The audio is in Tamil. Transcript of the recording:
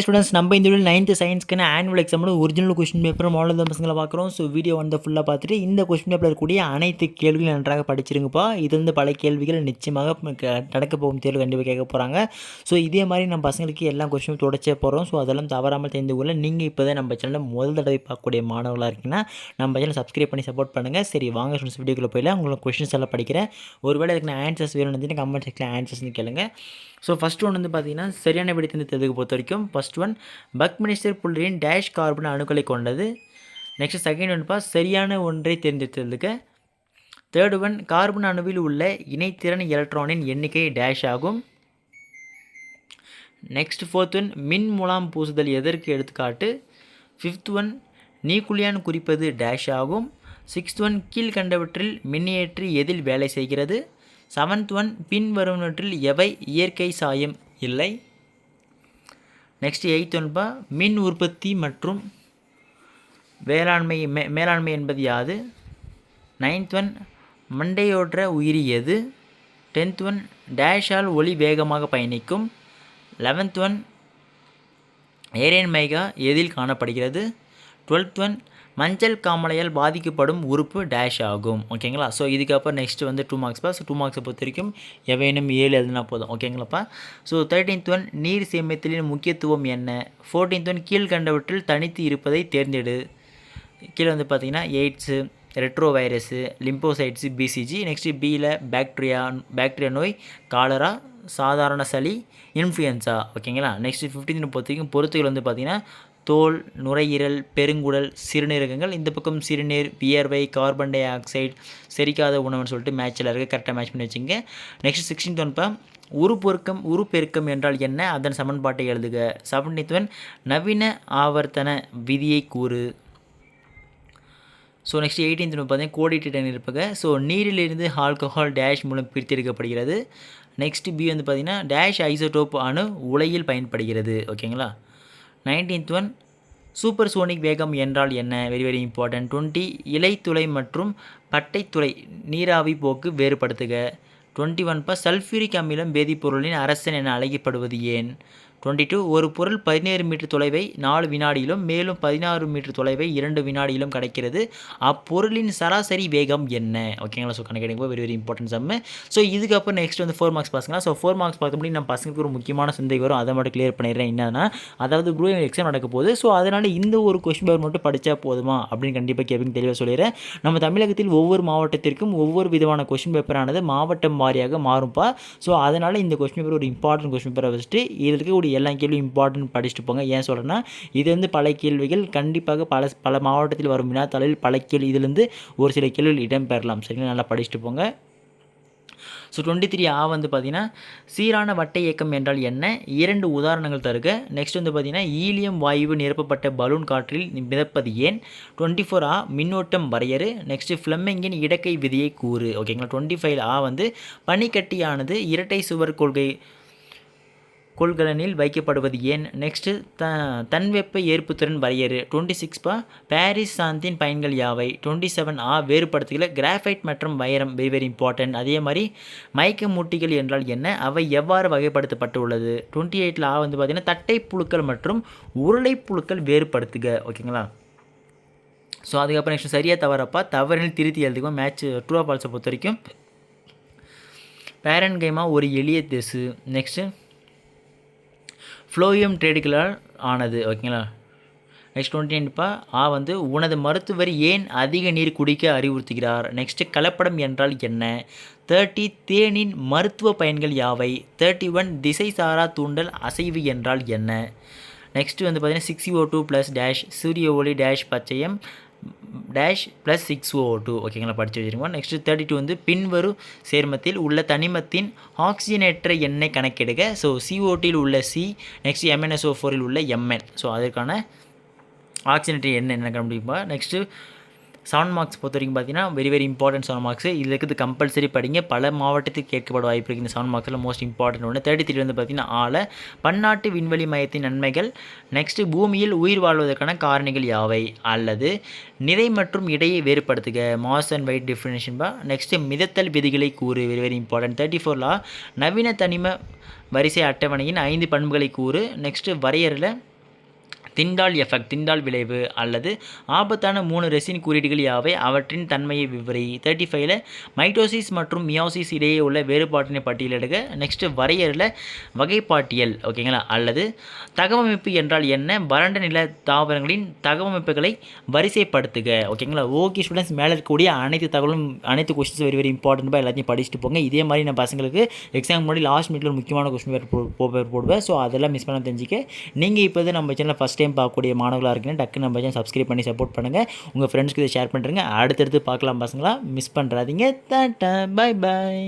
ஸ்டூடெண்ட்ஸ் நம்ம இந்த வீடியோ 9th சயின்ஸ்க்கான ஆனுவல் எக்ஸாமோட ஒரிஜினல் கொஸ்டின் பேப்பர் மாடல் தான் பசங்களை பார்க்குறோம். ஸோ வீடியோ வந்து ஃபுல்லாக பார்த்துட்டு இந்த கொஸ்டின் பேப்பரில் இருக்கக்கூடிய அனைத்து கேள்விகளும் நன்றாக படிச்சிருங்கப்பா. இது வந்து பல கேள்விகள் நிச்சயமாக நடக்க போகும் தேர்வு கண்டிப்பாக கேட்க போகிறாங்க. ஸோ இதே மாதிரி நம்ம பசங்களுக்கு எல்லா கொஸ்டினும் தொடச்சே போகிறோம். ஸோ அதெல்லாம் தவறாமல் தெரிந்து கொள்ள நீங்கள் இப்போ தான் நம்ம சேனலில் முதல் தடவை பார்க்கக்கூடிய மாணவர்களாக இருக்கீங்கன்னா நம்ம சேனல் சப்ஸ்கிரைப் பண்ணி சப்போர்ட் பண்ணுங்கள். சரி வாங்க ஸ்டூடெண்ட்ஸ் வீடியோக்குள்ளே போயில உங்களுக்கு கொஸ்டின்ஸ் எல்லாம் படிக்கிறேன். ஒருவேளை அதுக்கு நான் ஆன்சர்ஸ் வேணும்னு கமெண்ட் செக்ஷனில் ஆன்சர்ஸ்னு கேளுங்க. ஸோ ஃபஸ்ட் ஒன் வந்து பார்த்தீங்கன்னா சரியான விடை தேர்ந்தெடுக்க பொறுத்த வரைக்கும் ஃபஸ்ட் ஒன் பக்மினிஸ்டர் புள்ளரின் டேஷ் கார்பன் அணுக்களை கொண்டது. நெக்ஸ்ட் செகண்ட் ஒன்ப்பா சரியான ஒன்றை தேர்ந்தெடுத்ததுக்கு. தேர்ட் ஒன் கார்பன் அணுவில் உள்ள இணைத்திறன் எலக்ட்ரானின் எண்ணிக்கை டேஷ் ஆகும். நெக்ஸ்ட் ஃபோர்த் ஒன் மின் முலாம் பூசுதல் எதற்கு எடுத்துக்காட்டு. ஃபிஃப்த் ஒன் நியூக்ளியான் குறிப்பது டேஷ் ஆகும். சிக்ஸ்த் ஒன் கீழ்கண்டவற்றில் மின்னியற்றி எதில் வேலை செய்கிறது. செவன்த் ஒன் பின்வருவனவற்றில் எவை இயற்கை சாயம் இல்லை. நெக்ஸ்ட் எயித் ஒன்பா மின் உற்பத்தி மற்றும் மேலாண்மை என்பது யாது. நைன்த் ஒன் மண்டையோற்ற உயிரி எது. டென்த் ஒன் டேஷால் ஒளி வேகமாக பயணிக்கும். 11th ஒன் ஏரியன் மைகா எதில் காணப்படுகிறது. 12th ஒன் மஞ்சள் காமலையால் பாதிக்கப்படும் உறுப்பு டேஷ் ஆகும். ஓகேங்களா. ஸோ இதுக்கப்புறம் நெக்ஸ்ட் வந்து 2 மார்க்ஸ்ப்பா. ஸோ 2 மார்க்ஸை பொறுத்த வரைக்கும் எவையேனும் 7 எழுதுனா போதும். ஓகேங்களாப்பா. ஸோ 13th ஒன் நீர் சேமித்தலின் முக்கியத்துவம் என்ன. 14th ஒன் கீழ்கண்டவற்றில் தனித்து இருப்பதை தேர்ந்தெடு. கீழே வந்து பார்த்தீங்கன்னா AIDS, retro virus, lymphocytes, BCG. Next பியில் பாக்டீரியா நோய், காலரா, சாதாரண சளி, இன்ஃப்ளூயன்ஸா. ஓகேங்களா. நெக்ஸ்ட் 15th பொறுத்த வரைக்கும் பொறுத்துகள் வந்து பார்த்தீங்கன்னா தோல், நுரையீரல், பெருங்குடல், சிறுநீரகங்கள். இந்த பக்கம் சிறுநீர், வியர்வை, கார்பன் டை ஆக்சைடு, செரிக்காத உணவுன்னு சொல்லிட்டு மேட்சில் இருக்குது. கரெக்டாக மேட்ச் பண்ணி வச்சுங்க. நெக்ஸ்ட் 16th ஒன்ப்பா உருப்பெருக்கம் என்றால் என்ன, அதன் சமன்பாட்டை எழுதுக. 17th ஒன் நவீன ஆவர்த்தன விதியை கூறு. ஸோ நெக்ஸ்ட் 18th பார்த்தீங்கன்னா கோடிட்ட நிரப்புக. ஸோ நீரிலிருந்து ஆல்கஹால் டேஷ் மூலம் பிரித்தெடுக்கப்படுகிறது. நெக்ஸ்ட் பி வந்து பார்த்தீங்கன்னா டேஷ் ஐசோடோப் அணு உலையில் பயன்படுகிறது. ஓகேங்களா. 19th ஒன் சூப்பர் சோனிக் வேகம் என்றால் என்ன, வெரி வெரி இம்பார்ட்டன்ட். 20 இலைத்துளை மற்றும் பட்டைத்துளை நீராவி போக்கு வேறுபடுத்துக. 21 சல்ஃபியூரிக் அமிலம் வேதிப்பொருளின் அரசன் என அழைக்கப்படுவது ஏன். 22 ஒரு பொருள் 17 மீட்டர் தொலைவை 4 வினாடியிலும் மேலும் 16 மீட்டர் தொலைவை 2 வினாடியிலும் கிடைக்கிறது. அப்பொருளின் சராசரி வேகம் என்ன. ஓகேங்களா. ஸோ கணக்கு வெரி வெரி இம்பார்ட்டன்ட் சம்மு. ஸோ இதுக்கப்புறம் நெக்ஸ்ட் வந்து 4 மார்க்ஸ் பாருங்களா. ஸோ 4 மார்க்ஸ் பார்க்கும்போது நம்ம பசங்களுக்கு ஒரு முக்கியமான சந்தேகம் வரும். அதை மட்டும் கிளியர் பண்ணிடுறேன். என்னன்னா அதாவது குரூப் எக்ஸாம் நடக்க போகுது. ஸோ அதனால் இந்த ஒரு கொஸ்டின் பேப்பர் மட்டும் படித்தா போதுமா அப்படின்னு கண்டிப்பாக கேட்பீங்க. தெளிவாக சொல்லிடுறேன். நம்ம தமிழகத்தில் ஒவ்வொரு மாவட்டத்திற்கும் ஒவ்வொரு விதமான கொஸ்டின் பேப்பரானது மாவட்டம் வாரியாக மாறும்ப்பா. ஸோ அதனால் இந்த கொஸ்டின் பேப்பர் ஒரு இம்பார்ட்டன்ட் கொஸ்டின் பேப்பரை வச்சுட்டு இதில் இருக்கக்கூடிய எல்லா கேள்வியும் இம்பார்ட்டன்ட் படிச்சுட்டு போங்க. ஏன் சொல்கிறேன்னா இது வந்து பல கேள்விகள் கண்டிப்பாக பல மாவட்டத்தில் வரும் வினாத்தாளில் பல கேள்வி இதிலிருந்து ஒரு சில கேள்விகள் இடம்பெறலாம். சரிங்களா. நல்லா படிச்சுட்டு போங்க. ஸோ 23 வந்து பார்த்தீங்கன்னா சீரான வட்ட இயக்கம் என்றால் என்ன, 2 உதாரணங்கள் தருக. நெக்ஸ்ட் வந்து பார்த்தீங்கன்னா ஈலியம் வாயு நிரப்பப்பட்ட பலூன் காற்றில் மிதப்பது ஏன். 24 மின்னோட்டம் வரையறு. நெக்ஸ்ட் ஃப்ளெமிங்கின் இடக்கை விதியை கூறு. ஓகேங்களா. 25 வந்து பனிக்கட்டியானது இரட்டை சுவர் கொள்கலனில் வைக்கப்படுவது ஏன். நெக்ஸ்ட்டு தன்வெப்ப ஏற்புத்திறன் வரையறு. 26 பாரிஸ் சாந்தின் பயன்கள் யாவை. 27 வேறுபடுத்துகிற கிராஃபைட் மற்றும் வைரம் வெரி வெரி இம்பார்ட்டன்ட். அதே மாதிரி மயக்க மூட்டிகள் என்றால் என்ன, அவை எவ்வாறு வகைப்படுத்தப்பட்டுள்ளது. 28 வந்து பார்த்திங்கன்னா தட்டை புழுக்கள் மற்றும் உருளை புழுக்கள் வேறுபடுத்துக. ஓகேங்களா. ஸோ அதுக்கப்புறம் நெக்ஸ்ட் சரியாக தவறப்பா தவறில் திருத்தி எழுதுக்கும். மேட்ச் ட்ரூ ஆர் ஃபால்ஸை பொறுத்த வரைக்கும் பேரன்கைமா ஒரு எளிய திசு. நெக்ஸ்ட்டு ஃப்ளோயம் ட்ரேடுகளால் ஆனது. ஓகேங்களா. நெக்ஸ்ட் 29 வந்து உனது மருத்துவர் ஏன் அதிக நீர் குடிக்க அறிவுறுத்துகிறார். நெக்ஸ்ட்டு கலப்படம் என்றால் என்ன. 30 தேனின் மருத்துவ பயன்கள் யாவை. 31 திசை சாரா தூண்டல் அசைவு என்றால் என்ன. நெக்ஸ்ட்டு வந்து பார்த்தீங்கன்னா 6CO2 + டேஷ் சூரிய ஒளி டேஷ் பச்சையம் டேஷ் + 6O2. ஓகேங்களா. படித்து வச்சுருக்கோம். நெக்ஸ்ட்டு 32 வந்து பின்வரும் சேர்மத்தில் உள்ள தனிமத்தின் ஆக்சிஜனேற்ற எண்ணெய் கணக்கெடுக்க. ஸோ CO2 உள்ள C, நெக்ஸ்ட் MnSO4 உள்ள Mn. ஸோ அதற்கான ஆக்சிஜனேற்ற எண்ணெய் என்ன கண்டுபிடிப்பா. நெக்ஸ்ட்டு 7 மார்க்ஸ் பொறுத்த வரைக்கும் பார்த்தீங்கன்னா வெரி வெரி இம்பார்ட்டன்ட் 7 மார்க்ஸ். இதில் இருக்கிறது கம்பல்சரி படிங்க. பல மாவட்டத்துக்கு கேட்கப்பட வாய்ப்பு இருக்குது. இந்த 7 மார்க்ஸில் மோஸ்ட் இம்பார்ட்டன்ட் ஒன்று. 33 வந்து பார்த்தீங்கன்னா பன்னாட்டு விண்வெளி மையத்தின் நன்மைகள். நெக்ஸ்ட்டு பூமியில் உயிர் வாழ்வதற்கான காரணிகள் யாவை அல்லது நிறை மற்றும் இடையை வேறுபடுத்துக. Mass and weight differentiation. Next மிதத்தல் விதிகளை கூறு வெரி வெரி இம்பார்ட்டன்ட். 34 நவீன தனிம வரிசை அட்டவணையின் 5 பண்புகளை கூறு. நெக்ஸ்ட்டு வரையறையில் திண்டால் எஃபெக்ட் திண்டால் விளைவு அல்லது ஆபத்தான 3 ரெசின் குறியீடுகள் யாவை அவற்றின் தன்மையை விவரி. 35ல் மைட்டோசிஸ் மற்றும் மியோசிஸ் இடையே உள்ள வேறுபாட்டினை பட்டியலிடுக. நெக்ஸ்ட் வரையறையில் வகைப்பாட்டியல் ஓகேங்களா அல்லது தகவமைப்பு என்றால் என்ன, வறண்ட நில தாவரங்களின் தகவமைப்புகளை வரிசைப்படுத்துக ஓகேங்களா. ஓகே ஸ்டூடெண்ட்ஸ், மேலே இருக்கக்கூடிய அனைத்து தகவலும் அனைத்து கொஸ்டின்ஸ் வெரி வெரி இம்பார்ட்டன்ட் எல்லாத்தையும் படிச்சுட்டு போங்க. இதே மாதிரி நான் பசங்களுக்கு எக்ஸாம் முன்னாடி லாஸ்ட் மினிட்ல ஒரு முக்கியமான கொஸ்டின் போடுவேன். ஸோ அதெல்லாம் மிஸ் பண்ண தெரிஞ்சுக்க நீங்கள் இப்போ நம்ம சேனலில் ஃபஸ்ட் டைம் பார்க்கக்கூடிய மாணவர்களாக இருக்கீங்கன்னா டக்கு நம்ம சேனல் சப்ஸ்கிரைப் பண்ணி சப்போர்ட் பண்ணுங்கள். உங்கள் ஃப்ரெண்ட்ஸ்க்கு இதை ஷேர் பண்ணுறேங்க. அடுத்தடுத்து பார்க்கலாம் பசங்களா, மிஸ் பண்ணுறாதீங்க. டாடா பை பாய்.